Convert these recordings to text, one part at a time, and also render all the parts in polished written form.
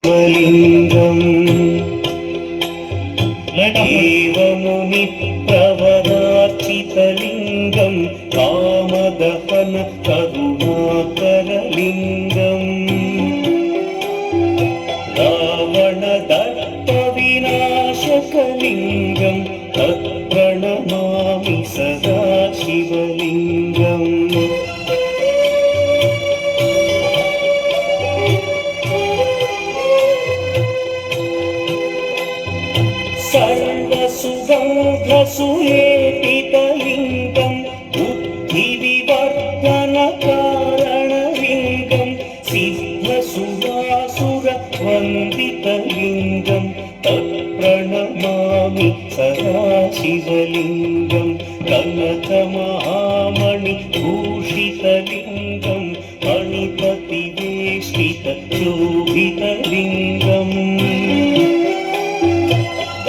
सदाशिवलिङ्गम् देवमुनिप्रवरार्चितलिङ्गं कामदहन करुणाकरलिङ्गम् रावणदर्पविनाशकलिङ्गं तत्प्रणमामि सदा शिवलिङ्गम् सर्वसुगन्धसुलेपितलिङ्गं बुद्धिविवर्धनकारणलिङ्गं सिद्धसुरासुरवन्दितलिङ्गं तत्प्रणमामि सदा शिवलिङ्गं कनकमहामणिभूषितलिङ्गं मणिपतिवेष्टितशोभितलिङ्गम्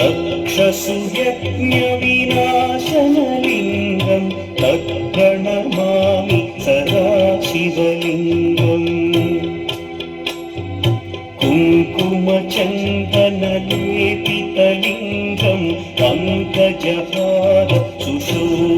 दक्षसुयज्ञविनाशनलिङ्गं तत्प्रणमामि सदा शिवलिङ्गम् कुङ्कुमचन्दनलेपितलिङ्गं पङ्कजहार सुशोभितलिङ्गम्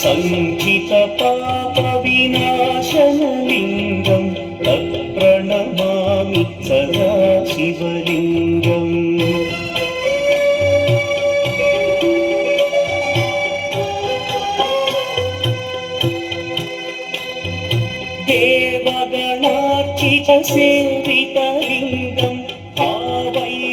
सञ्चितपापविनाशनलिङ्गं तत्प्रणमामि सदा शिवलिङ्गम् देवगणार्चितसेवितलिङ्गं भावैर्भक्तिभिरेव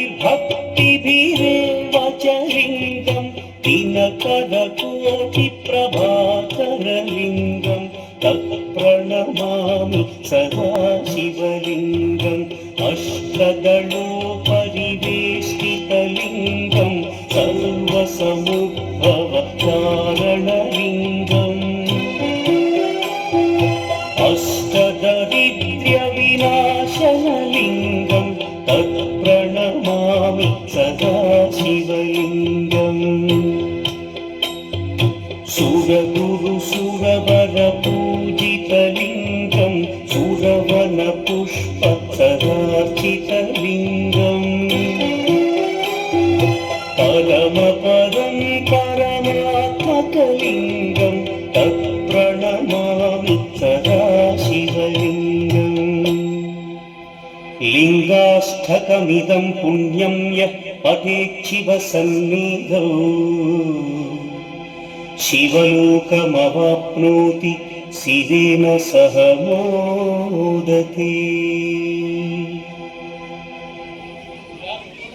च लिङ्गं दिनकरकोटिप्रभाकरलिङ्गं तत्प्रणमामि सदा शिवलिङ्गम् अष्टदलोपरिवेष्टितलिङ्गं सर्वसमुद्भवकारणलिङ्गम् अष्टदरिद्र्यविनाशनलिङ्गं तत्प्रणमामि सदा शिवलिङ्गम् सुरगुरुसुरवरपूजितलिङ्गं सुरवनपुष्पसरार्चितलिङ्गम् परमपदं परमात्मकलिङ्गं तत्प्रणमामि सदा शिवलिङ्गम् लिङ्गाष्टकमिदं पुण्यं यः पठेच्छिवसन्निधौ शिवलोकमवाप्नोति शिवेन सह मोदते।